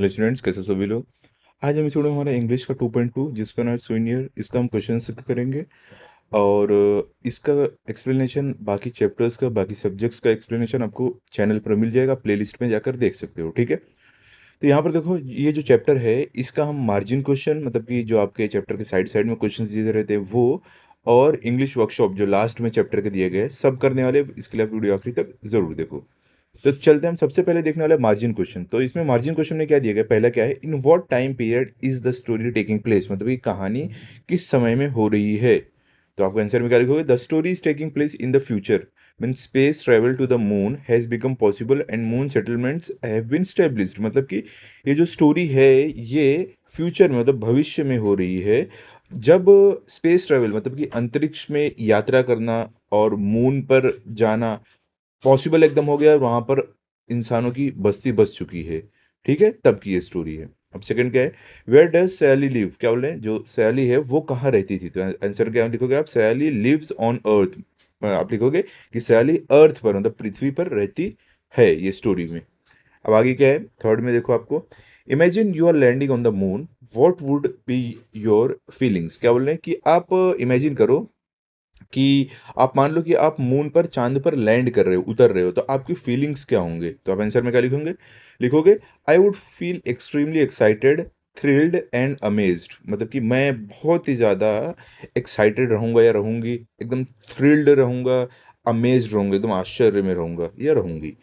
Hello students, कैसे सभी लोग। आज हम इस वीडियो में हमारा इंग्लिश का 2.2 जिसका नाम है सूनियर, इसका हम क्वेश्चन करेंगे। और इसका एक्सप्लेनेशन बाकी चैप्टर्स का, बाकी सब्जेक्ट्स का एक्सप्लेनेशन आपको चैनल पर मिल जाएगा, प्लेलिस्ट में जाकर देख सकते हो, ठीक है। तो यहाँ पर देखो, ये जो चैप्टर है इसका हम मार्जिन क्वेश्चन, मतलब कि जो आपके चैप्टर के साइड साइड में क्वेश्चन दिए रहते हैं वो, और इंग्लिश वर्कशॉप जो लास्ट में चैप्टर के दिए गए सब करने वाले। इसके लिए आप वीडियो आखिरी तक जरूर देखो। तो चलते हैं, हम सबसे पहले देखने वाले मार्जिन क्वेश्चन। तो इसमें मार्जिन क्वेश्चन में क्या दिया गया, पहला क्या है, in what time period is the story taking place, मतलब ये कहानी किस समय में हो रही है। तो आपको आंसर में क्या लिखोगे, the story is taking place in the future when space travel to the moon has become possible and moon settlements have been established, मतलब कि ये जो स्टोरी है ये फ्यूचर में, मतलब भविष्य में हो रही है, जब स्पेस ट्रैवल मतलब कि अंतरिक्ष में यात्रा करना और मून पर जाना पॉसिबल एकदम हो गया और वहां पर इंसानों की बस्ती बस चुकी है, ठीक है, तब की ये स्टोरी है। अब सेकंड क्या है, वेयर डज सैली लिव, क्या बोल रहे हैं, जो सैली है वो कहाँ रहती थी। तो आंसर क्या लिखोगे आप, सैली लिव्स ऑन अर्थ। आप लिखोगे कि सैली अर्थ पर, मतलब पृथ्वी पर रहती है ये स्टोरी में। अब आगे क्या है, थर्ड में देखो आपको, imagine you are landing on the moon, what would be your feelings, क्या बोल रहे हैं कि आप इमेजिन करो कि आप मान लो कि आप मून पर, चांद पर लैंड कर रहे हो, उतर रहे हो, तो आपकी फीलिंग्स क्या होंगे। तो आप आंसर में क्या लिखोगे, लिखोगे I would feel extremely excited, thrilled and amazed, मतलब कि मैं बहुत ही ज़्यादा एक्साइटेड रहूँगा या रहूँगी, एकदम थ्रिल्ड रहूँगा, अमेज्ड रहूँगा, एकदम आश्चर्य में रहूँगा या रहूँगी।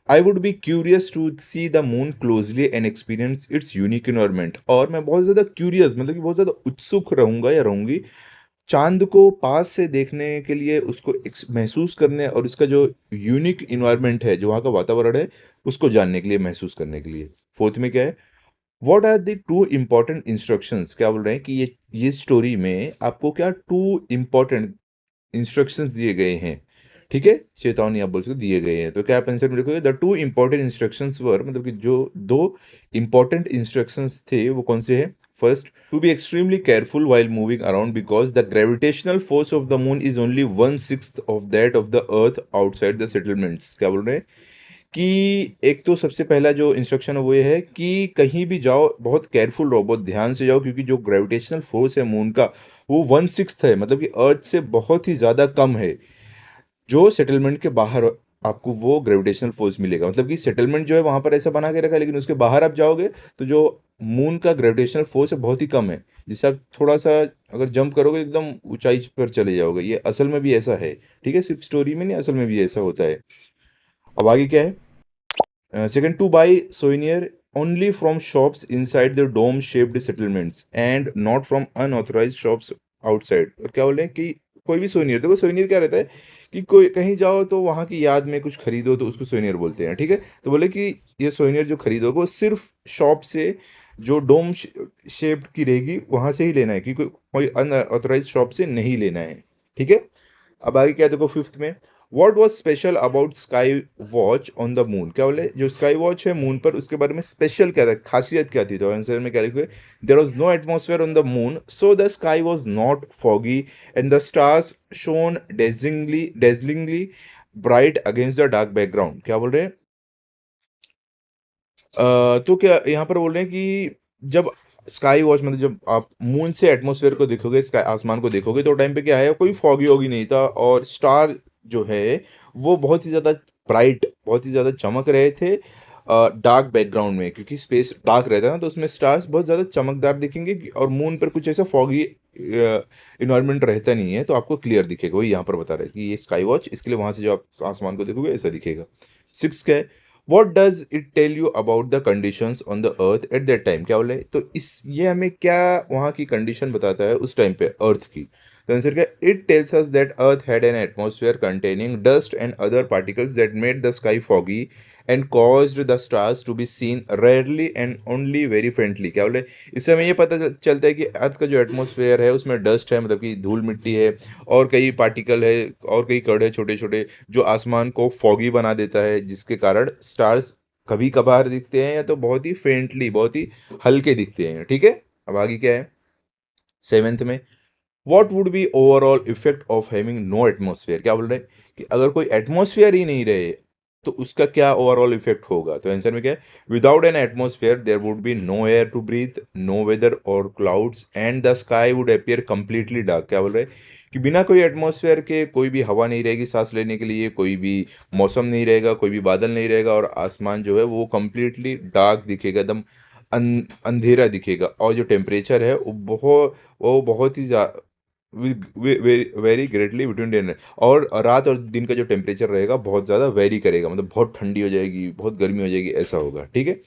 I would be curious to see the moon closely and experience its unique environment, और मैं बहुत ज़्यादा क्यूरियस, मतलब कि बहुत ज़्यादा उत्सुक रहूँगा या रहूँगी चांद को पास से देखने के लिए, उसको महसूस करने, और इसका जो यूनिक इन्वायरमेंट है, जो वहाँ का वातावरण है, उसको जानने के लिए, महसूस करने के लिए। फोर्थ में क्या है, what are the two important instructions, क्या बोल रहे हैं कि ये स्टोरी में आपको क्या टू इम्पॉर्टेंट इंस्ट्रक्शंस दिए गए हैं, ठीक है, चेतावनी आप बोल सकते हो, दिए गए हैं। तो क्या आप आंसर में लिखोगे, द टू इम्पॉर्टेंट इंस्ट्रक्शंस वर, मतलब कि जो दो इम्पॉर्टेंट इंस्ट्रक्शंस थे वो कौन से हैं। First, to be extremely careful while moving around because the gravitational force of the moon is only 1/6 of that of the earth outside the settlements, क्या बोल रहे हैं कि एक तो सबसे पहला जो इंस्ट्रक्शन है वो ये है कि कहीं भी जाओ बहुत केयरफुल रहो, बहुत ध्यान से जाओ, क्योंकि जो ग्रेविटेशनल फोर्स है मून का वो 1/6 है, मतलब कि अर्थ से बहुत ही ज़्यादा कम है। जो सेटलमेंट के बाहर आपको वो ग्रेविटेशनल फोर्स मिलेगा, मतलब कि सेटलमेंट जो है वहां पर ऐसा बना के रखा है, लेकिन उसके बाहर आप जाओगे तो जो मून का ग्रेविटेशनल फोर्स है बहुत ही कम है, जिससे आप थोड़ा सा अगर जंप करोगे एकदम ऊंचाई पर चले जाओगे। ये असल में भी ऐसा है, ठीक है, सिर्फ स्टोरी में नहीं, असल में भी ऐसा होता है। अब आगे क्या है, second, to buy souvenir only from shops inside the dome shaped settlements and not from unauthorised shops outside. और क्या बोल रहे हैं कि कोई भी सोनियर, देखो सोनियर क्या रहता है कि कोई कहीं जाओ तो वहाँ की याद में कुछ खरीदो तो उसको सोनियर बोलते हैं, ठीक है। तो बोले कि ये सोनियर जो खरीदोगे वो सिर्फ शॉप से, जो डोम शेप्ड की रहेगी वहाँ से ही लेना है, क्योंकि कोई अनऑथराइज शॉप से नहीं लेना है, ठीक है। अब आगे क्या है, देखो फिफ्थ में, what was special about sky watch on the moon, क्या बोले जो स्काई वॉच है मून पर, उसके बारे में स्पेशल क्या था, खासियत क्या थी। तो आंसर में क्या लिखे, there was no atmosphere on the moon so the sky was not foggy and the stars shone dazzlingly bright against the dark background, क्या बोल रहे हैं, तो क्या यहाँ पर बोल रहे हैं कि जब स्काई वॉच, मतलब जब आप मून से एटमॉस्फेयर को देखोगे, स्काई आसमान को देखोगे, तो टाइम पे क्या है, कोई फॉगी वॉगी नहीं था, और स्टार जो है वो बहुत ही ज़्यादा ब्राइट, बहुत ही ज़्यादा चमक रहे थे डार्क बैकग्राउंड में, क्योंकि स्पेस डार्क रहता है ना, तो उसमें स्टार्स बहुत ज़्यादा चमकदार दिखेंगे, और मून पर कुछ ऐसा फॉगी इन्वायरमेंट रहता नहीं है, तो आपको क्लियर दिखेगा। वही यहाँ पर बता रहे हैं कि ये स्काई वॉच, इसके लिए वहाँ से जो आप आसमान को देखोगे ऐसा दिखेगा। सिक्स क्या है, what does it tell you about the conditions on the earth at that time, क्या बोले, तो इस ये हमें क्या वहाँ की कंडीशन बताता है उस टाइम पे अर्थ की। तो आंसर क्या, it tells us that earth had an atmosphere containing dust and other particles that made the sky foggy and caused the stars to be seen rarely and only very faintly, क्या बोले, इससे हमें ये पता चलता है कि अर्थ का जो एटमॉस्फेयर है उसमें डस्ट है, मतलब कि धूल मिट्टी है, और कई पार्टिकल है, और कई कण है छोटे छोटे, जो आसमान को फॉगी बना देता है, जिसके कारण स्टार्स कभी कभार दिखते हैं या तो बहुत ही फेंटली, बहुत ही हल्के दिखते हैं, ठीक है। अब आगे क्या है, सेवेंथ में, what would be overall effect of having no atmosphere, क्या बोल रहे हैं कि अगर कोई एटमॉस्फेयर ही नहीं रहे तो उसका क्या ओवरऑल इफेक्ट होगा? तो आंसर में क्या है, without an atmosphere there would be no air to breathe, no weather और clouds and the sky would appear completely dark. क्या बोल रहे हैं कि बिना कोई एटमॉस्फेयर के कोई भी हवा नहीं रहेगी सांस लेने के लिए, कोई भी मौसम नहीं रहेगा, कोई भी बादल नहीं रहेगा, और आसमान जो है वो कंप्लीटली डार्क दिखेगा, एकदम अंधेरा दिखेगा, और जो टेम्परेचर है वो बहुत ही very very greatly between day and, और रात और दिन का जो टेम्परेचर रहेगा बहुत ज़्यादा वेरी करेगा, मतलब बहुत ठंडी हो जाएगी, बहुत गर्मी हो जाएगी, ऐसा होगा। ठीक है।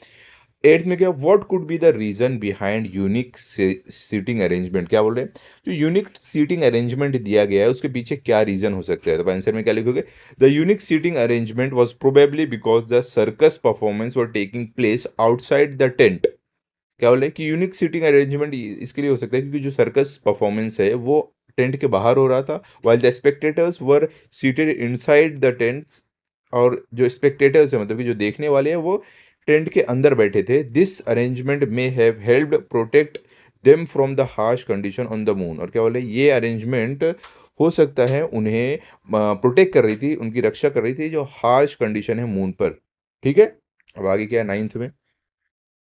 एट्थ में क्या, what could be the reason behind unique seating arrangement? क्या बोल रहे हैं, जो यूनिक सीटिंग अरेंजमेंट दिया गया है उसके पीछे क्या रीजन हो सकता है? तो आंसर में क्या लिखोगे, the unique seating arrangement was probably because the circus performance were taking place outside the tent. क्या बोले कि यूनिक सीटिंग अरेंजमेंट इसके लिए हो सकता है क्योंकि जो सर्कस परफॉर्मेंस है वो टेंट के बाहर हो रहा था, while the spectators were seated inside the tents, और जो स्पेक्टेटर्स है मतलब कि जो देखने वाले हैं वो टेंट के अंदर बैठे थे। This arrangement may have helped protect them from the harsh condition on the moon. और क्या बोले, ये अरेंजमेंट हो सकता है उन्हें प्रोटेक्ट कर रही थी, उनकी रक्षा कर रही थी जो हार्श कंडीशन है मून पर। ठीक है। अब आगे क्या है नाइन्थ में,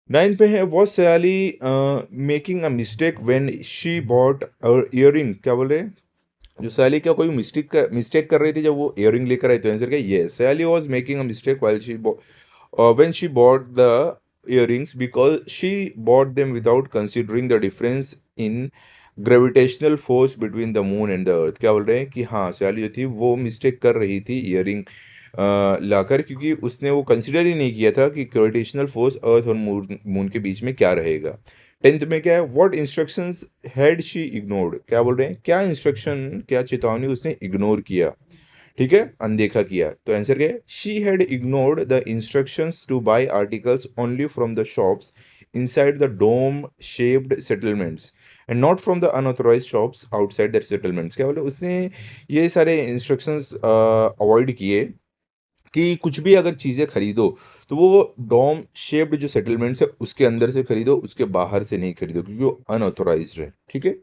नाइन्थ पे है, was Sayali making a mistake when she bought earring? क्या बोल रहे हैं, जो सयाली क्या कोई मिस्टेक कर रही थी जब वो इयरिंग लेकर आई? तो आंसर क्या, ये Sayali was making a mistake while she when she bought the earrings because she bought them without considering the difference in gravitational force between the moon and the earth। क्या बोल रहे हैं कि हाँ सयाली जो थी वो मिस्टेक कर रही थी ईयरिंग लाकर, क्योंकि उसने वो कंसिडर ही नहीं किया था कि ग्रेविटेशनल फोर्स अर्थ और मून के बीच में क्या रहेगा। टेंथ में क्या है, what instructions had she ignored? क्या बोल रहे हैं, क्या इंस्ट्रक्शन, क्या चेतावनी उसने इग्नोर किया? ठीक है, अनदेखा किया। तो आंसर क्या है, she had ignored the instructions to buy articles only from the shops inside the dome shaped settlements and not from the unauthorised shops outside the settlements. क्या बोले, उसने ये सारे इंस्ट्रक्शंस अवॉइड किए कि कुछ भी अगर चीज़ें खरीदो तो वो डोम शेप्ड जो सेटलमेंट्स है उसके अंदर से खरीदो, उसके बाहर से नहीं खरीदो, क्योंकि वो अनऑथोराइज्ड है। ठीक है।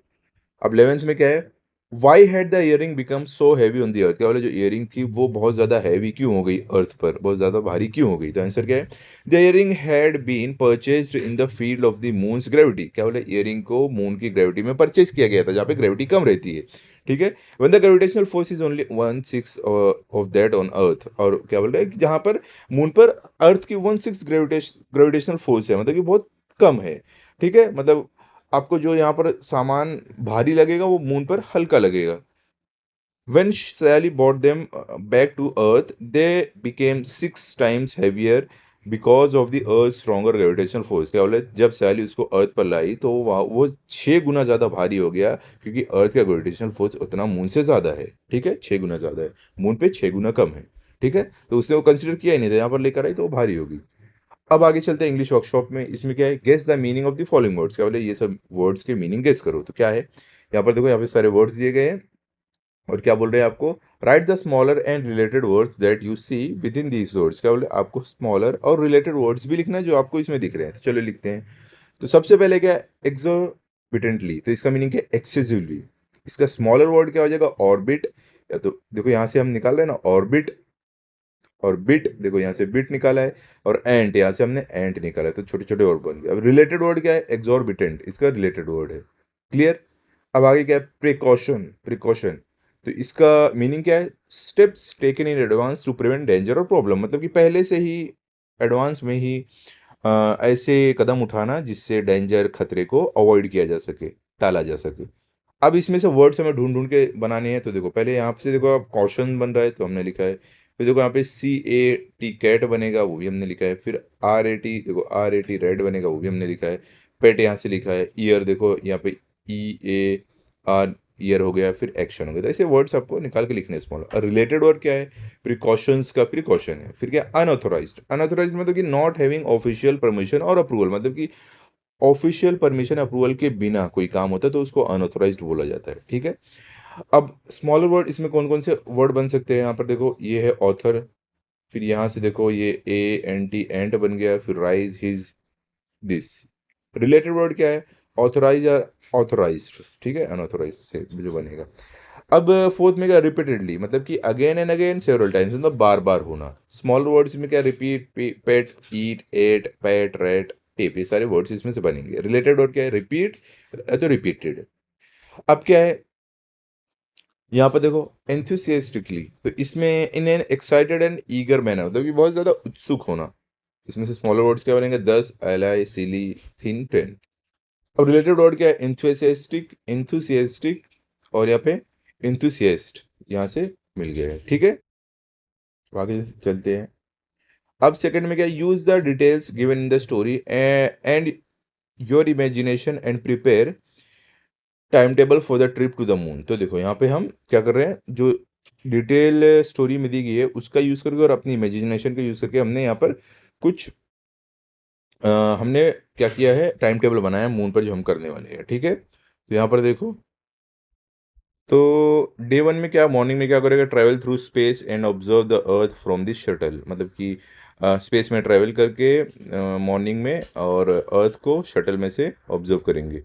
अब 11th में क्या है, why had the earring become so heavy on the earth? क्या बोले, जो इयरिंग थी वो बहुत ज़्यादा हैवी क्यों हो गई, अर्थ पर बहुत ज़्यादा भारी क्यों हो गई? तो आंसर क्या है, the earring had been purchased in the field of the moon's gravity. क्या बोले, इयरिंग को मून की ग्रेविटी में परचेज किया गया था जहाँ पे ग्रेविटी कम रहती है। ठीक है। One the gravitational force is only 1/6 of that on earth. और क्या बोल रहे हैं कि जहाँ पर मून पर अर्थ की 1/6 ग्रेविटेशनल फोर्स है, मतलब कि बहुत कम है। ठीक है, मतलब आपको जो यहाँ पर सामान भारी लगेगा वो मून पर हल्का लगेगा। When Sally brought them back to Earth, they became 6 times heavier because of the Earth's stronger gravitational force। क्या बोले, जब सैली उसको अर्थ पर लाई तो वो 6 गुना ज़्यादा भारी हो गया, क्योंकि अर्थ का ग्रेविटेशनल फोर्स उतना मून से ज़्यादा है। ठीक है, 6 गुना ज़्यादा है, मून पे 6 गुना कम है। ठीक है, तो उसने वो कंसिडर किया ही नहीं था, यहाँ पर लेकर आई तो वो भारी होगी। अब आगे चलते हैं इंग्लिश वर्कशॉप में। इसमें क्या है, guess the meaning of the following words. क्या बोले, ये सब वर्ड्स के मीनिंग गेस करो। तो क्या है, यहाँ पर देखो, यहाँ पे सारे वर्ड्स दिए गए हैं, और क्या बोल रहे हैं आपको, write the smaller and related words that you see within these words. क्या बोले, आपको स्मॉलर और रिलेटेड वर्ड्स भी लिखना है जो आपको इसमें दिख रहे हैं। तो चलो लिखते हैं। तो सबसे पहले क्या है, एक्सोर्बिटेंटली, तो इसका मीनिंग क्या है, एक्सेसिवली। इसका स्मॉलर वर्ड क्या हो जाएगा, ऑर्बिट। या तो देखो यहाँ से हम निकाल रहे हैं ना ऑर्बिट और बिट, देखो यहाँ से बिट निकाला है, और एंट यहाँ से हमने एंट निकाला है, तो छोटे छोटे वर्ड बन गए। अब रिलेटेड वर्ड क्या है, एक्सोर्बिटेंट, इसका रिलेटेड वर्ड है। क्लियर। अब आगे क्या है, प्रिकॉशन। प्रिकॉशन, तो इसका मीनिंग क्या है, steps taken in advance to prevent danger or problem, मतलब कि पहले से ही एडवांस में ही ऐसे कदम उठाना जिससे डेंजर, खतरे को अवॉइड किया जा सके, टाला जा सके। अब इसमें से वर्ड्स हमें ढूंढ ढूंढ के बनाने हैं। तो देखो पहले यहाँ से देखो, आप कॉशन बन रहा है तो हमने लिखा है, फिर देखो यहाँ पे CAT कैट बनेगा, वो भी हमने लिखा है। फिर RAT, देखो RAT रेड बनेगा, वो भी हमने लिखा है। पेट यहाँ से लिखा है। ईयर देखो यहाँ पे EAR ईयर हो गया, फिर एक्शन हो गया। तो ऐसे वर्ड्स आपको निकाल के लिखने स्मॉल। और रिलेटेड वर्ड क्या है, प्रिकॉशंस का प्रिकॉशन है। फिर क्या, अनऑथोराइज्ड। अनऑथोराइज्ड मतलब कि नॉट हैविंग ऑफिशियल परमिशन और अप्रूवल, मतलब कि ऑफिशियल परमिशन अप्रूवल के बिना कोई काम होता है तो उसको अनऑथोराइज्ड बोला जाता है। ठीक है। अब स्मॉलर वर्ड इसमें कौन कौन से वर्ड बन सकते हैं, यहाँ पर देखो ये है ऑथर, फिर यहाँ से देखो ये ANT एंट बन गया, फिर rise, his, this. Related word क्या है, ऑथोराइज या ऑथोराइज्ड। ठीक है, अनऑथोराइज से जो बनेगा। अब फोर्थ में क्या, रिपीटेडली, मतलब कि again and again several times, मतलब बार बार होना। स्मॉल वर्ड्स में क्या, रिपीट, पेट, ईट, एट, पैट, रेट, टेप, ये सारे वर्ड्स इसमें से बनेंगे। रिलेटेड वर्ड क्या है, रिपीट, तो रिपीटेड। अब क्या है, यहाँ पर देखो, एंथुसियास्टिकली, तो इसमें in an excited and eager manner, मतलब कि बहुत ज्यादा उत्सुक होना। इसमें से स्मॉलर वर्ड्स क्या बनेंगे, 10, एलाई, सिली, थिन, 10। अब रिलेटेड वर्ड क्या है, इंथुसियास्टिक, इंथुसियास्टिक, और यहाँ पे इंथुसियास्ट, यहाँ से मिल गया है, ठीक है। तो आगे चलते हैं। अब सेकंड में क्या, use the details given in the story and your imagination and prepare time table for the trip to the moon. तो देखो यहाँ पे हम क्या कर रहे हैं, जो डिटेल स्टोरी में दी गई है उसका यूज करके और अपनी इमेजिनेशन का यूज करके हमने यहाँ पर कुछ हमने क्या किया है, टाइम टेबल बनाया मून पर जो हम करने वाले हैं, ठीक है। तो यहाँ पर देखो, तो डे वन में क्या, मॉर्निंग में क्या करेगा, travel through space and observe the earth from this shuttle, मतलब कि स्पेस में ट्रैवल करके मॉर्निंग में और अर्थ को शटल में से ऑब्जर्व करेंगे।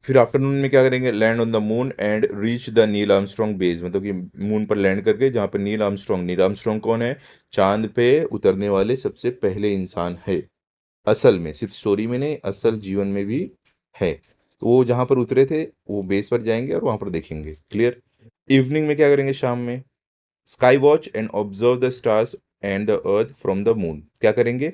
फिर आफ्टरनून में क्या करेंगे, land on the moon and reach the Neil Armstrong base, मतलब कि मून पर लैंड करके जहाँ पर नील आर्मस्ट्रॉन्ग कौन है, चांद पे उतरने वाले सबसे पहले इंसान है। असल में, सिर्फ स्टोरी में नहीं, असल जीवन में भी है। तो वो जहाँ पर उतरे थे वो बेस पर जाएंगे और वहाँ पर देखेंगे, क्लियर। इवनिंग में क्या करेंगे, शाम में, sky watch and observe the stars and the earth from the moon, क्या करेंगे,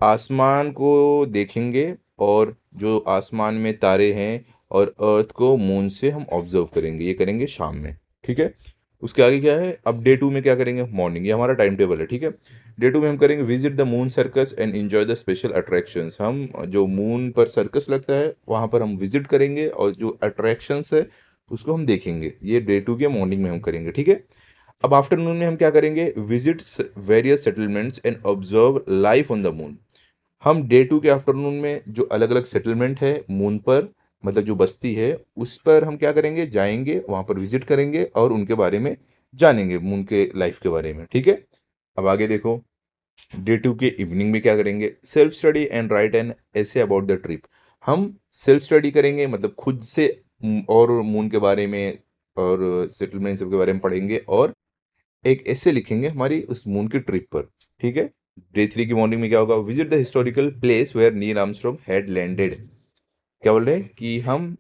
आसमान को देखेंगे और जो आसमान में तारे हैं और अर्थ को मून से हम ऑब्जर्व करेंगे, ये करेंगे शाम में, ठीक है। उसके आगे क्या है, अब डे टू में क्या करेंगे, मॉर्निंग, ये हमारा टाइम टेबल है, ठीक है। डे टू में हम करेंगे visit the moon circus and enjoy the special attractions, हम जो मून पर सर्कस लगता है वहाँ पर हम विजिट करेंगे और जो अट्रैक्शंस है उसको हम देखेंगे, ये डे टू के मॉर्निंग में हम करेंगे, ठीक है। अब आफ्टरनून में हम क्या करेंगे, visit various settlements and observe life on the moon, हम डे टू के आफ्टरनून में जो अलग अलग सेटलमेंट है मून पर, मतलब जो बस्ती है उस पर हम क्या करेंगे, जाएंगे वहाँ पर विजिट करेंगे और उनके बारे में जानेंगे, मून के लाइफ के बारे में, ठीक है। अब आगे देखो, डे टू के इवनिंग में क्या करेंगे, self study and write an essay about the trip, हम सेल्फ स्टडी करेंगे, मतलब खुद से और मून के बारे में और सेटलमेंट सब के बारे में पढ़ेंगे और एक ऐसे लिखेंगे हमारी उस मून की ट्रिप पर, ठीक है। डे थ्री की मॉर्निंग में क्या होगा, visit the historical place where Neil Armstrong had landed, क्या बोल रहे हैं कि हम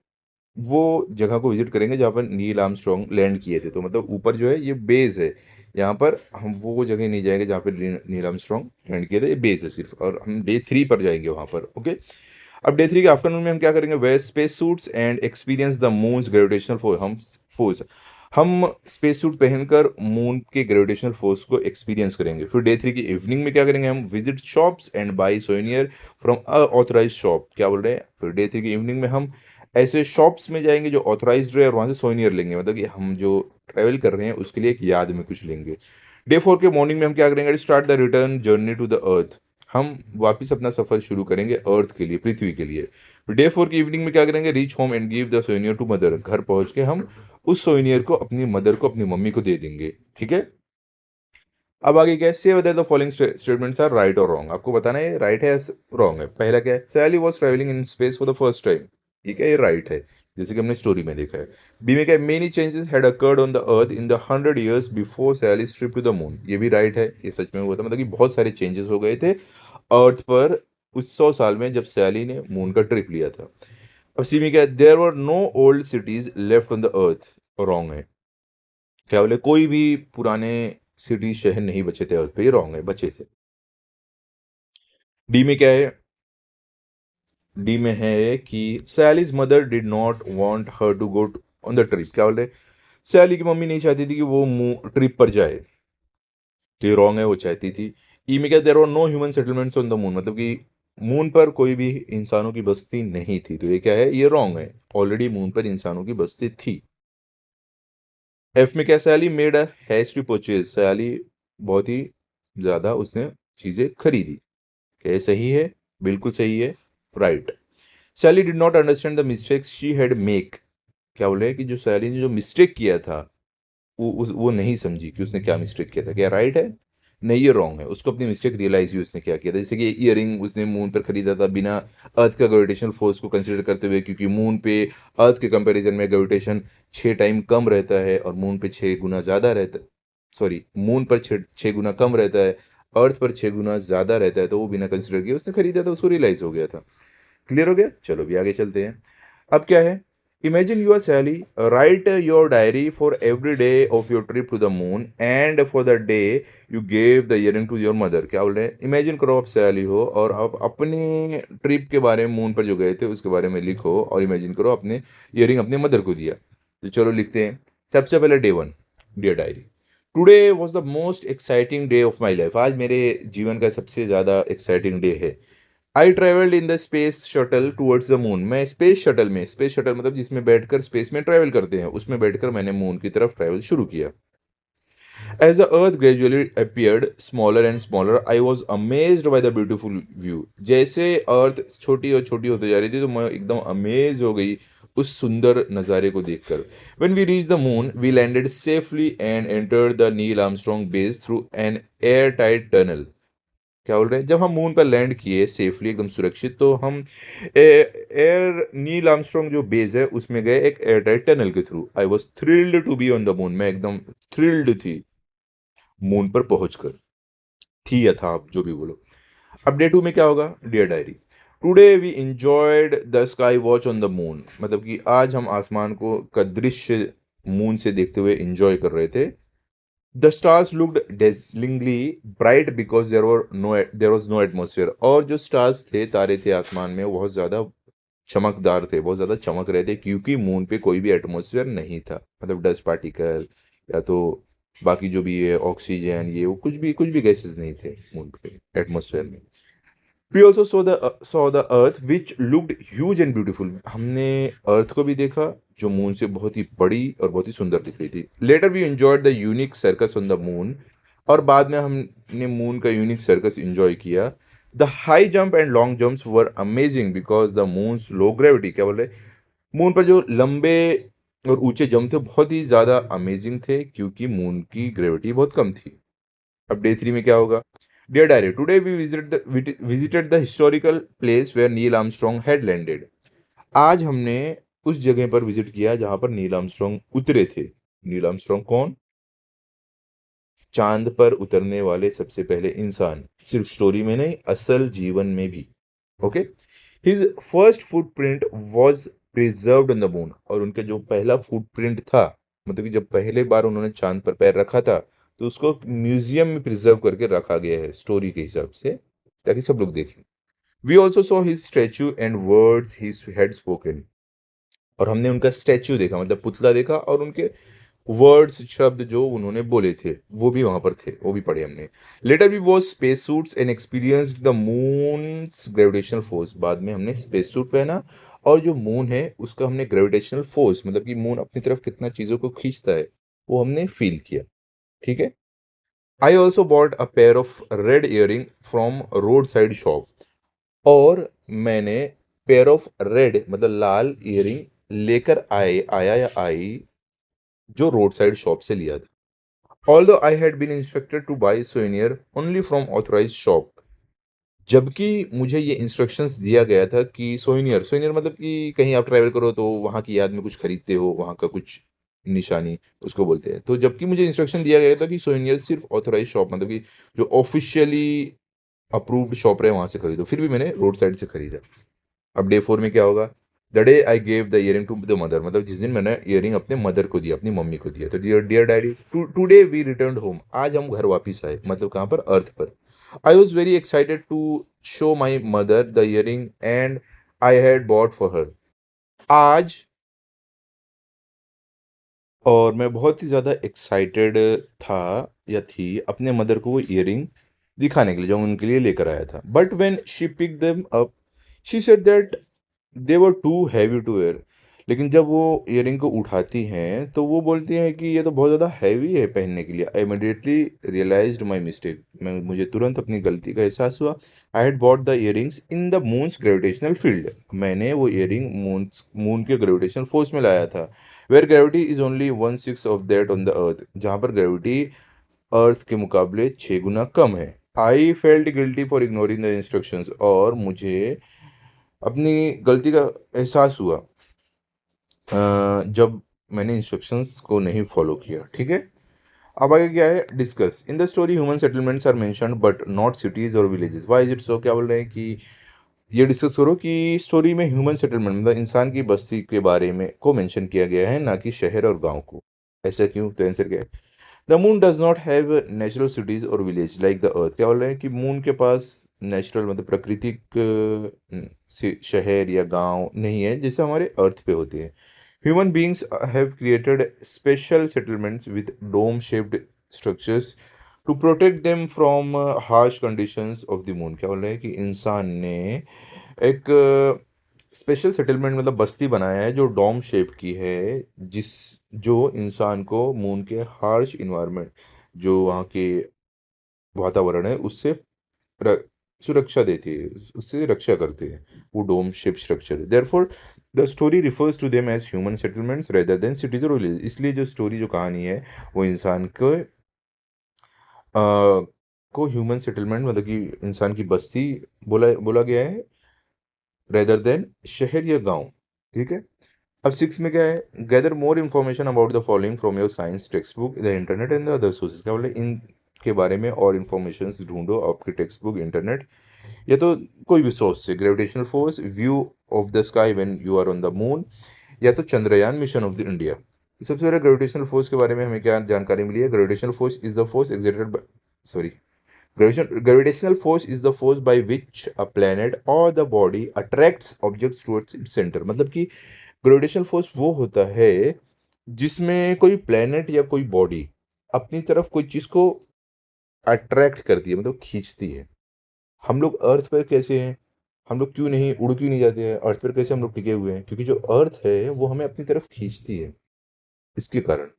वो जगह को विजिट करेंगे जहाँ पर नील आर्मस्ट्रॉन्ग लैंड किए थे, तो मतलब ऊपर जो है ये बेस है, यहाँ पर हम वो जगह नहीं जाएंगे जहाँ पर नील आर्मस्ट्रॉन्ग लैंड किए थे, ये बेस है सिर्फ, और हम डे थ्री पर जाएंगे वहाँ पर, ओके। अब डे थ्री के आफ्टरनून में हम क्या करेंगे, wear space suits and experience the moon's gravitational force, हम स्पेस सूट पहनकर मून के ग्रेविटेशनल फोर्स को एक्सपीरियंस करेंगे। फिर डे थ्री की इवनिंग में क्या करेंगे, हम visit shops and buy souvenir from authorised shop, क्या बोल रहे हैं, फिर डे थ्री की इवनिंग में हम ऐसे शॉप्स में जाएंगे जो ऑथराइज्ड है और वहाँ से सोनियर लेंगे, मतलब कि हम जो ट्रैवल कर रहे हैं उसके लिए एक याद में कुछ लेंगे। डे फोर के मॉर्निंग में हम क्या करेंगे, start the return journey to the earth, हम वापस अपना सफर शुरू करेंगे अर्थ के लिए, पृथ्वी के लिए। डे फोर की इवनिंग में क्या करेंगे, reach home and give the souvenir to mother, घर पहुंच के हम उस सोनियर को अपनी मदर को, अपनी मम्मी को दे देंगे, ठीक है। अब आगे क्या है, say whether the following statements are right or wrong, आपको बताना है राइट है रॉन्ग है। पहला क्या है, Sally was travelling in space for the first time, ठीक है, ये राइट है, जैसे कि हमने स्टोरी में देखा है। बी में क्या है, many changes had occurred on the earth in the 100 years before Sally's trip to the moon, ये भी राइट है, ये सच में हुआ था, मतलब कि बहुत सारे चेंजेस हो गए थे अर्थ पर उस 100 साल में जब सैली ने मून का ट्रिप लिया था। अब सी में क्या है, there were no old cities left on the earth, wrong है, क्या बोले, कोई भी पुराने सिटी शहर नहीं बचे थे अर्थ पे, ये रॉन्ग है, बचे थे। डी में क्या है, डी में है कि Sally's mother did not want her to go on the trip, क्या बोले, सैली की मम्मी नहीं चाहती थी कि वो ट्रिप पर जाए, तो ये रॉन्ग है, वो चाहती थी। ई में क्या, there were no human settlements on the moon, मतलब कि मून पर कोई भी इंसानों की बस्ती नहीं थी, तो ये क्या है, ये रॉन्ग है, ऑलरेडी मून पर इंसानों की बस्ती थी। एफ में क्या, सैली मेड अ हैस्टी परचेज, सैली बहुत ही ज्यादा उसने चीजें खरीदी, क्या ये सही है, बिल्कुल सही है, right. Sally did not understand the mistakes she had make, क्या बोले कि जो सैली ने जो मिस्टेक किया था वो नहीं समझी कि उसने क्या मिस्टेक किया था, क्या राइट है, नहीं, ये रॉन्ग है। उसको अपनी मिस्टेक रियलाइज़ हुई उसने क्या किया था। जैसे कि ईयरिंग उसने मून पर खरीदा था बिना अर्थ का ग्रेविटेशनल फोर्स को कंसीडर करते हुए, क्योंकि मून पे अर्थ के कंपैरिजन में ग्रेविटेशन 6 टाइम कम रहता है और मून पे 6 गुना ज़्यादा रहता है। सॉरी, मून पर 6 गुना कम रहता है, अर्थ पर 6 गुना ज़्यादा रहता है, तो वो बिना कंसीडर किए उसने खरीदा था, उसको रियलाइज़ हो गया था। क्लियर हो गया? चलो अभी आगे चलते हैं। अब क्या है? Imagine you are Sally, write your diary for every day of your trip to the moon and for the day you gave the earring to your mother. क्या बोल रहे हैं? इमेजिन करो आप सैली हो और आप अपनी ट्रिप के बारे में, मून पर जो गए थे उसके बारे में लिखो, और इमेजिन करो अपने ईयरिंग अपने मदर को दिया। तो चलो लिखते हैं। सबसे पहले day one, dear diary, today was the most exciting day of my life. आज मेरे जीवन का सबसे ज़्यादा एक्साइटिंग डे है। I travelled in the space shuttle towards the moon. मैं स्पेस शटल में, स्पेस शटल मतलब जिसमें बैठकर स्पेस में ट्रैवल करते हैं, उसमें बैठकर मैंने मून की तरफ ट्रैवल शुरू किया। As the earth gradually appeared smaller and smaller, I was amazed by the beautiful view। जैसे अर्थ छोटी और छोटी होती जा रही थी तो मैं एकदम अमेज हो गई उस सुंदर नज़ारे को देखकर। When we reached the moon, we landed safely and entered the Neil Armstrong base through an airtight tunnel। क्या बोल रहे हैं? जब हम मून पर लैंड किए सेफली, एकदम सुरक्षित, तो हम एयर नील आर्मस्ट्रॉन्ग जो बेस है उसमें गए एक एयरटाइट टनल के through. I was thrilled to be on the moon. मैं एकदम थ्रिल्ड थी मून पर पहुंचकर। थी या था, आप जो भी बोलो। अब डे टू में क्या होगा? Dear diary, today we enjoyed the sky watch on the moon. मतलब कि आज हम आसमान को का दृश्य मून से देखते हुए इंजॉय कर रहे थे। The stars looked dazzlingly bright because there was no atmosphere। और जो स्टार्स थे, तारे थे आसमान में, वो बहुत ज़्यादा चमकदार थे, बहुत ज़्यादा चमक रहे थे, क्योंकि मून पे कोई भी एटमॉस्फेयर नहीं था। मतलब डस्ट पार्टिकल या तो बाकी जो भी है ऑक्सीजन, ये वो कुछ भी गैसेस नहीं थे मून पे एटमॉस्फेयर में। We also saw the earth which looked huge and beautiful. हमने अर्थ को भी देखा जो मून से बहुत ही बड़ी और बहुत ही सुंदर दिख रही थी। Later we enjoyed the unique circus on the moon. और बाद में हमने मून का यूनिक सर्कस एंजॉय किया। The high jump and long jumps were amazing because the moon's low gravity. क्या बोल रहे? मून पर जो लंबे और ऊंचे जंप थे बहुत ही ज़्यादा अमेजिंग थे, क्योंकि मून की ग्रेविटी बहुत कम थी। अब डे थ्री में क्या होगा? Dear diary, today we visited the historical place where Neil Armstrong had landed. आज हमने उस जगह पर विजिट किया जहां पर नील आर्मस्ट्रॉन्ग उतरे थे। नील आर्मस्ट्रॉन्ग कौन? चांद पर उतरने वाले सबसे पहले इंसान, सिर्फ स्टोरी में नहीं, असल जीवन में भी। Okay. His first footprint was preserved on the moon. और उनका जो पहला फुटप्रिंट था, मतलब कि जब पहले बार उन्होंने चांद पर पैर रखा था, तो उसको म्यूजियम में प्रिजर्व करके रखा गया है स्टोरी के हिसाब से, ताकि सब लोग देखें। We also saw his statue and words he had spoken. और हमने उनका स्टैचू देखा, मतलब पुतला देखा, और उनके वर्ड्स, शब्द जो उन्होंने बोले थे वो भी वहां पर थे, वो भी पढ़े हमने। Later we was space suits and experience the moon's gravitational force. बाद में हमने स्पेस सूट पहना और जो मून है उसका हमने ग्रेविटेशनल फोर्स, मतलब कि मून अपनी तरफ कितना चीजों को खींचता है, वो हमने फील किया। ठीक है। I also bought a pair of red earring from road side shop. और मैंने पेयर ऑफ रेड मतलब लाल ईयरिंग लेकर आया या आई, जो रोड साइड शॉप से लिया था। Although I had been instructed to buy souvenir only from authorized shop। जबकि मुझे ये इंस्ट्रक्शंस दिया गया था कि सोइनियर, सोइनियर मतलब कि कहीं आप ट्रैवल करो तो वहाँ की याद में कुछ खरीदते हो, वहाँ का कुछ निशानी, उसको बोलते हैं। तो जबकि मुझे इंस्ट्रक्शन दिया गया था कि सोइनियर सिर्फ ऑथराइज्ड शॉप, मतलब कि जो ऑफिशियली अप्रूव्ड शॉप रहे वहाँ से खरीदो, फिर भी मैंने रोड साइड से खरीदा। अब डे 4 में क्या होगा? The day I gave the earring to the mother. मतलब जिस दिन मैंने ईयरिंग अपने मदर को दिया, अपनी मम्मी को दिया। तो dear dear daddy, today we return home. आज हम घर वापस आए, मतलब कहाँ पर? अर्थ पर। I was very excited to show my mother the earring and I had bought for her. आज, और मैं बहुत ही ज़्यादा एक्साइटेड था या थी अपने मदर को वो ईयरिंग दिखाने के लिए जो मैं उनके लिए लेकर आया था। But when she pick them up, she said that they were too heavy to wear. लेकिन जब वो ईयरिंग को उठाती हैं तो वो बोलती हैं कि ये तो बहुत ज़्यादा हैवी है पहनने के लिए। I immediately realised my mistake. मुझे तुरंत अपनी गलती का एहसास हुआ। I had bought the earrings in the moon's gravitational field. मैंने वो ईयरिंग मून के ग्रेविटेशनल फोर्स में लाया था। Where gravity is only 1/6 of that on the earth. जहाँ पर ग्रेविटी अर्थ के मुकाबले 6 गुना कम है। I felt guilty for ignoring the instructions, और मुझे अपनी गलती का एहसास हुआ जब मैंने इंस्ट्रक्शंस को नहीं फॉलो किया। ठीक है, अब आगे क्या है, discuss in the story human settlements are mentioned but not cities और villages, why is it so. क्या बोल रहे हैं कि ये डिस्कस करो कि स्टोरी में ह्यूमन सेटलमेंट मतलब इंसान की बस्ती के बारे में को मेंशन किया गया है, ना कि शहर और गांव को। ऐसा क्यों? तो आंसर क्या है, the moon does not have natural cities or village like the earth. क्या बोल रहे हैं कि मून के पास नेचुरल मतलब प्राकृतिक शहर या गांव नहीं है जैसे हमारे अर्थ पे होते हैं। Human beings have created special settlements with dome shaped structures to protect them from harsh conditions of the moon. क्या बोल रहे हैं कि इंसान ने एक स्पेशल सेटलमेंट मतलब बस्ती बनाया है जो डोम शेप की है, जिस जो इंसान को मून के हार्श इन्वायरमेंट, जो वहाँ के वातावरण है उससे र- सुरक्षा देती है, उससे रक्षा करते हैं। वो डोम शेप स्ट्रक्चर है। Therefore the story refers to them as human settlements rather than cities or village. इसलिए जो स्टोरी जो कहानी है वो इंसान को ह्यूमन सेटलमेंट मतलब कि इंसान की बस्ती बोला बोला गया है रेदर देन शहर या गांव। ठीक है, अब 6 में क्या है, gather more information about the following from your science text book the internet and the other sources. क्या बोले, इन के बारे में और इन्फॉर्मेशन ढूंढो आपके टेक्स्ट बुक, इंटरनेट या तो कोई भी सोर्स से। Gravitational force, view of the sky when you are on the moon, या तो Chandrayaan mission of the India. तो सबसे पहले ग्रेविटेशनल फोर्स के बारे में हमें क्या जानकारी मिली है, gravitational force is the force exerted sorry gravitational force is the force by which a planet or the body attracts objects towards its center। मतलब कि ग्रेविटेशनल फोर्स वो होता है जिसमें कोई प्लेनेट या कोई बॉडी अपनी तरफ कोई चीज को अट्रैक्ट करती है मतलब खींचती है। हम लोग अर्थ पर कैसे हैं, हम लोग क्यों नहीं उड़ क्यों नहीं जाते हैं, अर्थ पर कैसे हम लोग टिके हुए हैं, क्योंकि जो अर्थ है वो हमें अपनी तरफ खींचती है, इसके कारण।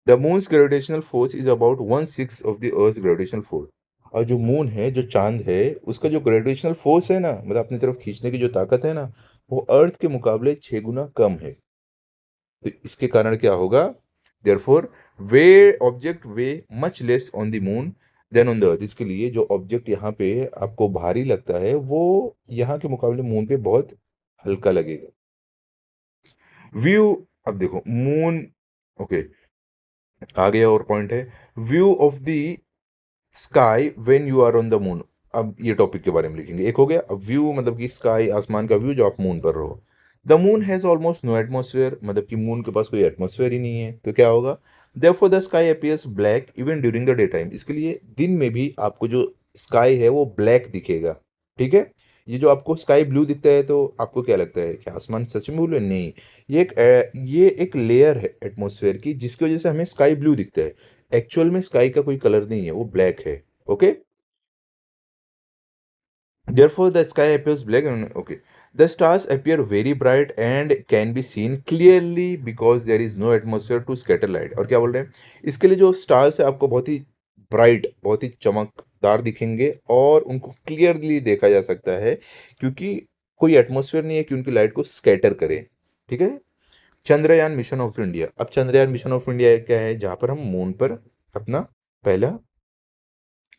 The moon's gravitational force is about 1/6 of the earth gravitational force. और जो मून है, जो चांद है, उसका जो ग्रेविटेशनल फोर्स है ना, मतलब अपनी तरफ खींचने की जो ताकत है ना, वो अर्थ के मुकाबले 6 गुना कम है। तो इसके कारण क्या होगा, therefore we object weigh much less on the moon than on the earth. इसके लिए जो ऑब्जेक्ट यहाँ पे आपको भारी लगता है वो यहाँ के मुकाबले मून पे बहुत हल्का लगेगा। व्यू, अब देखो मून, ओके, आ गया और पॉइंट है, view of the sky when you are on the moon. अब ये टॉपिक के बारे में लिखेंगे। एक हो गया अब व्यू मतलब कि स्काई, आसमान का व्यू जो आप मून पर रहो। The moon has almost no atmosphere, मतलब कि मून के पास कोई एटमोसफेयर ही नहीं है, तो क्या होगा, therefore the sky appears black even during the day time. इसके लिए दिन में भी आपको जो स्काई है वो ब्लैक दिखेगा। ठीक है, ये जो आपको स्काई ब्लू दिखता है तो आपको क्या लगता है कि आसमान सच में ब्लू है? नहीं, ये एक लेयर है एटमोसफेयर की जिसकी वजह से हमें स्काई ब्लू दिखता है। एक्चुअल में स्काई का कोई कलर नहीं है, वो ब्लैक है। Okay, therefore the sky appears black and okay, the stars appear very bright and can be seen clearly because there is no atmosphere to scatter light। और क्या बोल रहे हैं, इसके लिए जो स्टार्स है आपको बहुत ही ब्राइट, बहुत ही चमकदार दिखेंगे और उनको क्लियरली देखा जा सकता है क्योंकि कोई एटमोसफेयर नहीं है कि उनकी लाइट को स्कैटर करे। ठीक है, चंद्रयान मिशन ऑफ इंडिया। अब चंद्रयान मिशन ऑफ इंडिया क्या है, जहां पर हम मून पर अपना पहला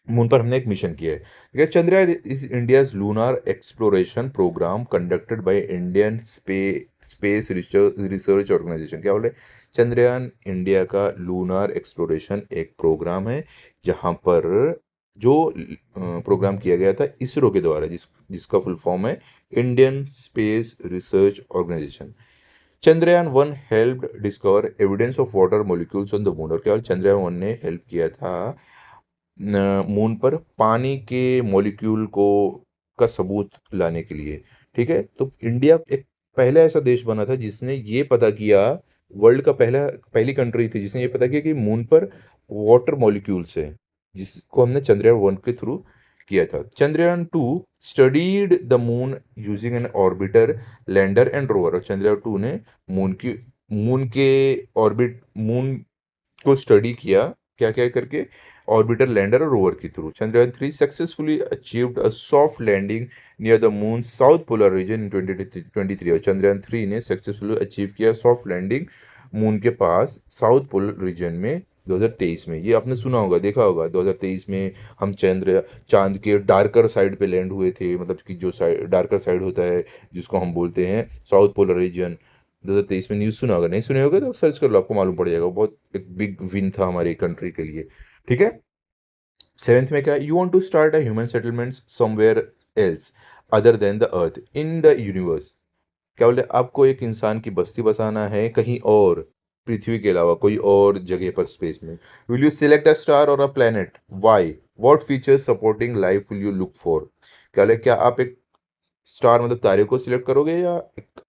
मून पर हमने एक मिशन किया है। ठीक है, Chandrayaan is India's lunar exploration programme conducted by Indian Space Research Organisation. क्या बोले, चंद्रयान इंडिया का लूनार एक्सप्लोरेशन एक प्रोग्राम है जहां पर जो प्रोग्राम किया गया था इसरो के द्वारा, जिसका फुल फॉर्म है Indian Space Research Organisation. Chandrayaan 1 help discover evidence of water molecules on the moon. और क्या चंद्रयान 1 ने हेल्प किया था मून पर पानी के मॉलिक्यूल को का सबूत लाने के लिए। ठीक है, तो इंडिया एक पहला ऐसा देश बना था जिसने ये पता किया, वर्ल्ड का पहली कंट्री थी जिसने ये पता किया कि मून पर वाटर मॉलिक्यूल्स है, जिसको हमने चंद्रयान 1 के थ्रू किया था। Chandrayaan 2 studied the moon using an orbiter lander and rover. और चंद्रयान 2 ने मून के ऑर्बिट मून को स्टडी किया, क्या क्या करके, ऑर्बिटर लैंडर और रोवर के through. Chandrayaan 3 successfully achieved a soft landing near the moon south polar region in 2023। और चंद्रयान 3 ने सक्सेसफुली अचीव किया सॉफ्ट लैंडिंग मून के पास साउथ पोलर रीजन में 2023 में, ये आपने सुना होगा, देखा होगा। 2023 में हम चांद के डार्कर साइड पे लैंड हुए थे, मतलब कि जो साइड डार्कर साइड होता है, जिसको हम बोलते हैं साउथ पोलर रीजन। 2023 में न्यूज़ सुना होगा, नहीं सुने होगे तो सर्च कर लो, आपको मालूम पड़ जाएगा। बहुत एक बिग विन था हमारी कंट्री के लिए। ठीक है। सेवेंथ में क्या है, you want to start a human settlement somewhere else other than the earth in the universe. क्या बोले, आपको एक इंसान की बस्ती बसाना है कहीं और, पृथ्वी के अलावा कोई और जगह पर, स्पेस में। Will you select a star और a planet, why, what features supporting life will you look for. क्या बोले, क्या आप एक स्टार मतलब तारे को सिलेक्ट करोगे, या एक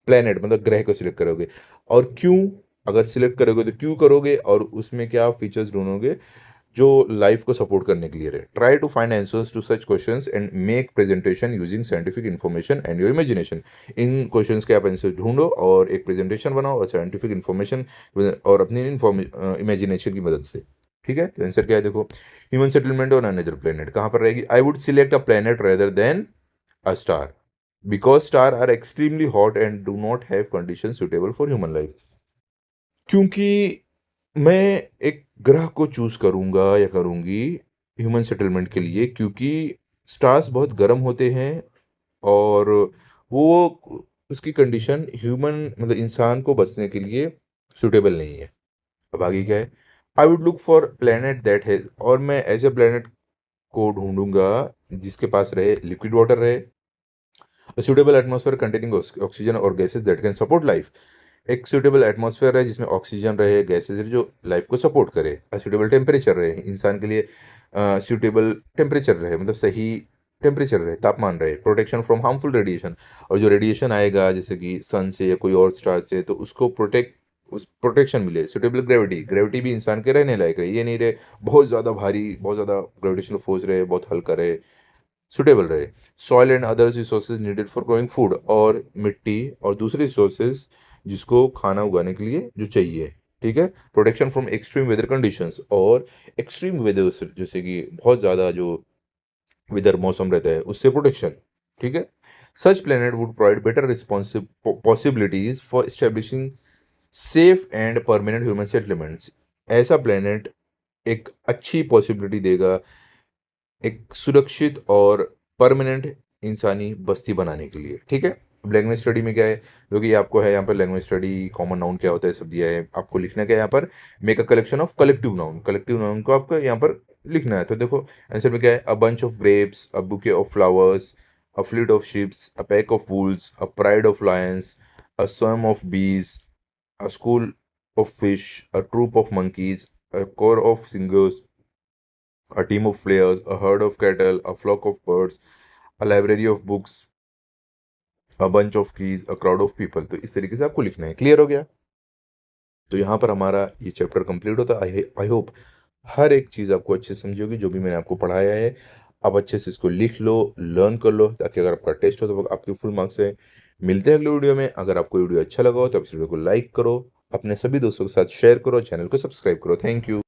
प्लेनेट मतलब ग्रह को सिलेक्ट करोगे, और क्यों? अगर सिलेक्ट करोगे तो क्यों करोगे, और उसमें क्या फीचर्स ढूंढोगे जो लाइफ को सपोर्ट करने के लिए रहे। Try to find answers to such questions and make presentation using scientific information and your imagination. इन क्वेश्चंस के आप आंसर ढूंढो और एक प्रेजेंटेशन बनाओ और साइंटिफिक इन्फॉर्मेशन और अपनी इमेजिनेशन की मदद से। ठीक है, तो आंसर क्या है देखो, human settlement on another planet कहाँ पर रहेगी। I would select a planet rather than a star because stars are extremely hot and do not have conditions suitable for human life। क्योंकि मैं एक ग्रह को चूज करूंगा या करूंगी ह्यूमन सेटलमेंट के लिए, क्योंकि स्टार्स बहुत गर्म होते हैं और वो उसकी कंडीशन ह्यूमन मतलब इंसान को बचने के लिए सुटेबल नहीं है। अब आगे क्या है, I would look for planet that has, और मैं ऐसे प्लेनेट को ढूंढूंगा जिसके पास रहे लिक्विड वाटर रहे, सुटेबल एटमॉस्फेयर कंटेनिंग ऑक्सीजन और gases that can support life. एक सुटेबल एटमॉस्फेयर है जिसमें ऑक्सीजन रहे, गैसेस रहे, जो लाइफ को सपोर्ट करे। सुटेबल टेम्परेचर रहे, इंसान के लिए सुटेबल टेम्परेचर रहे, मतलब सही टेम्परेचर रहे, तापमान रहे। प्रोटेक्शन फ्रॉम हार्मफुल रेडिएशन, और जो रेडिएशन आएगा जैसे कि सन से या कोई और स्टार से, तो उसको उस प्रोटेक्शन मिले। सुटेबल ग्रेविटी, ग्रेविटी भी इंसान के रहने लायक रहे, ये नहीं रहे बहुत ज़्यादा भारी, बहुत ज़्यादा ग्रेविटेशनल फोर्स रहे, बहुत हल्का रहे, सुटेबल रहे। Soil and other resources needed for growing food, और मिट्टी और दूसरे रिसोर्सेज जिसको खाना उगाने के लिए जो चाहिए। ठीक है। Protection from extreme weather conditions, और एक्सट्रीम वेदर जैसे कि बहुत ज़्यादा जो वेदर मौसम रहता है उससे प्रोटेक्शन। ठीक है। Such planet would provide better responsive possibilities for establishing safe and permanent human settlements. ऐसा प्लेनेट एक अच्छी पॉसिबिलिटी देगा एक सुरक्षित और परमानेंट इंसानी बस्ती बनाने के लिए। ठीक है। अब लैंग्वेज स्टडी में क्या है, जो कि आपको है यहाँ पर लैंग्वेज स्टडी, कॉमन नाउन क्या होता है सब दिया है, आपको लिखना क्या है यहाँ पर, make a collection of collective noun. Collective noun को आपको यहाँ पर लिखना है। तो देखो आंसर में क्या है, a bunch of grapes, a bouquet of flowers, a fleet of ships, a pack of Wolves, a pride of Lions, a swarm of bees, a school of fish, a troop of monkeys, a corps of singers, a team of players, a herd of cattle, a flock of birds, a library of books, a bunch of keys, a crowd of people। तो इस तरीके से आपको लिखना है। Clear हो गया? तो यहाँ पर हमारा ये चैप्टर कंप्लीट होता है। आई होप हर एक चीज़ आपको अच्छे से समझी होगी जो भी मैंने आपको पढ़ाया है। आप अच्छे से इसको लिख लो, लर्न कर लो, ताकि अगर आपका टेस्ट हो तो आपके फुल मार्क्स है। मिलते हैं अगले वीडियो में। अगर आपको वीडियो अच्छा लगा हो तो आप इस वीडियो को लाइक करो, अपने सभी दोस्तों के साथ शेयर करो, चैनल को सब्सक्राइब करो। Thank you.